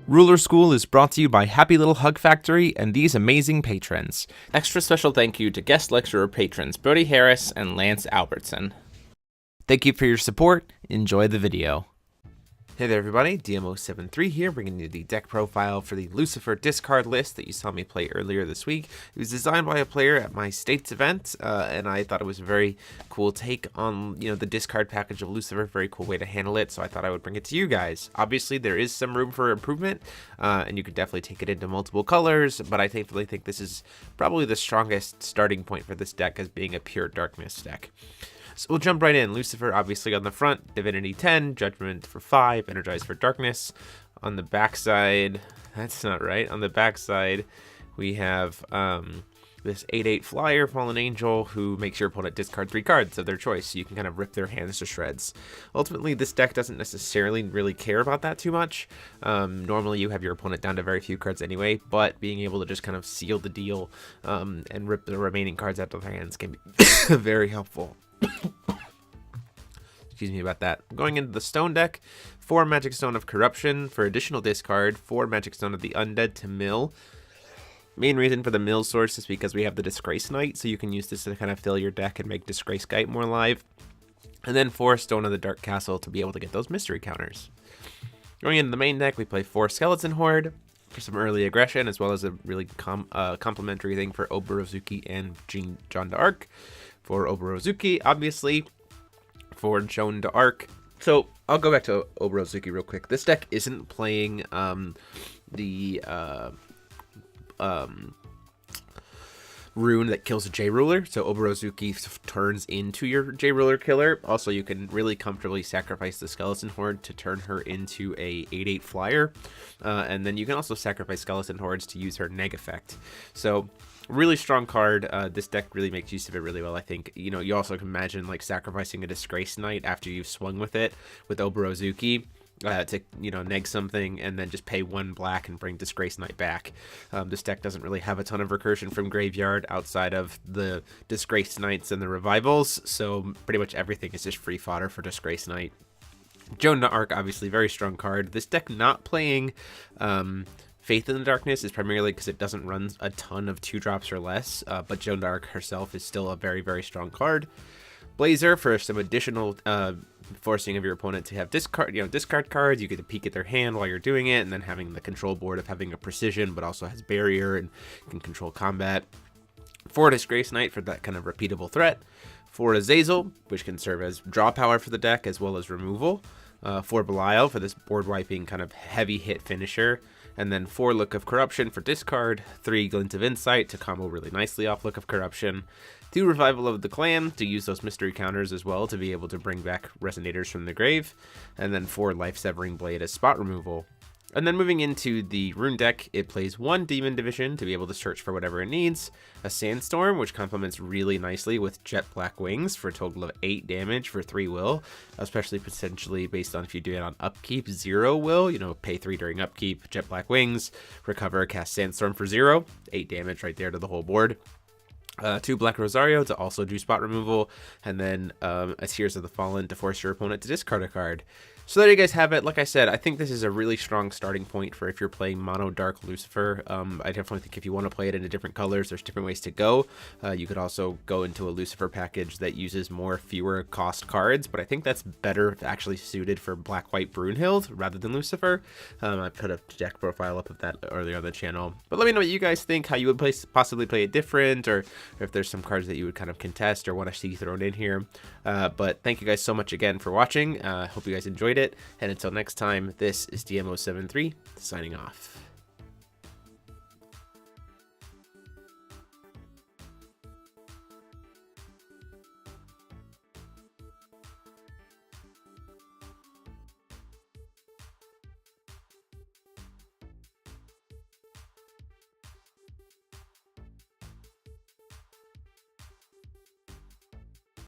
Ruler School is brought to you by Happy Little Hug Factory and these amazing patrons. Extra special thank you to guest lecturer patrons Brody Harris and Lance Albertson. Thank you for your support. Enjoy the video. Hey there everybody, DMO73 here, bringing you the deck profile for the Lucifer Discard list that you saw me play earlier this week. It was designed by a player at my state's event, and I thought it was a very cool take on, the discard package of Lucifer, very cool way to handle it, so I thought I would bring it to you guys. Obviously, there is some room for improvement, and you could definitely take it into multiple colors, but I definitely think this is probably the strongest starting point for this deck as being a pure darkness deck. So we'll jump right in. Lucifer, obviously, on the front, Divinity 10, Judgment for 5, Energize for Darkness. On the backside, that's not right. On the backside, we have this 8/8 flyer, Fallen Angel, who makes your opponent discard 3 cards of their choice, so you can kind of rip their hands to shreds. Ultimately, this deck doesn't necessarily really care about that too much. Normally, you have your opponent down to very few cards anyway, but being able to just kind of seal the deal and rip the remaining cards out of their hands can be very helpful. Excuse me about that. Going into the stone deck, 4 Magic Stone of Corruption for additional discard, 4 Magic Stone of the Undead to mill. Main reason for the mill source is because we have the Disgrace Knight, so you can use this to kind of fill your deck and make Disgrace Knight more alive. And then 4 Stone of the Dark Castle to be able to get those mystery counters. Going into the main deck, we play 4 Skeleton Horde for some early aggression, as well as a really complimentary thing for Oborozuki and Joan d'Arc. For Oborozuki, obviously, for Joan d'Arc. So I'll go back to Oborozuki real quick. This deck isn't playing the rune that kills a J-Ruler, so Oborozuki turns into your J-Ruler killer. Also, you can really comfortably sacrifice the Skeleton Horde to turn her into a 8/8 flyer, and then you can also sacrifice Skeleton Hordes to use her neg effect. So really strong card. This deck really makes use of it really well, I think. You also can imagine like sacrificing a Disgrace Knight after you've swung with it with Oborozuki to neg something and then just pay 1 black and bring Disgrace Knight back. This deck doesn't really have a ton of recursion from graveyard outside of the Disgrace Knights and the revivals, so pretty much everything is just free fodder for Disgrace Knight. Joan d'Arc, obviously very strong card. This deck not playing Faith in the Darkness is primarily because it doesn't run a ton of 2-drops or less, but Joan d'Arc herself is still a very, very strong card. Blazer for some additional forcing of your opponent to have discard cards. You get to peek at their hand while you're doing it, and then having the control board of having a precision, but also has barrier and can control combat. 4 Disgrace Knight for that kind of repeatable threat. 4 Azazel, which can serve as draw power for the deck as well as removal. 4 Belial for this board wiping kind of heavy hit finisher. And then 4 Look of Corruption for discard, 3 Glint of Insight to combo really nicely off Look of Corruption, 2 Revival of the Clan to use those mystery counters as well to be able to bring back Resonators from the grave, and then 4 Life Severing Blade as spot removal. And then moving into the Rune Deck, it plays 1 Demon Division to be able to search for whatever it needs, a Sandstorm, which complements really nicely with Jet Black Wings for a total of 8 damage for 3 will, especially potentially based on if you do it on upkeep, 0 will, pay 3 during upkeep, Jet Black Wings, recover, cast Sandstorm for 0, 8 damage right there to the whole board. 2 Black Rosario to also do spot removal, and then a Tears of the Fallen to force your opponent to discard a card. So there you guys have it. Like I said, I think this is a really strong starting point for if you're playing Mono Dark Lucifer. I definitely think if you want to play it into different colors, there's different ways to go. You could also go into a Lucifer package that uses fewer cost cards, but I think that's better actually suited for Black-White Brunhild rather than Lucifer. I put a deck profile up of that earlier on the channel. But let me know what you guys think, how you would possibly play it different, or if there's some cards that you would kind of contest or want to see thrown in here. But thank you guys so much again for watching. Hope you guys enjoyed it, and until next time, this is DMO73 signing off.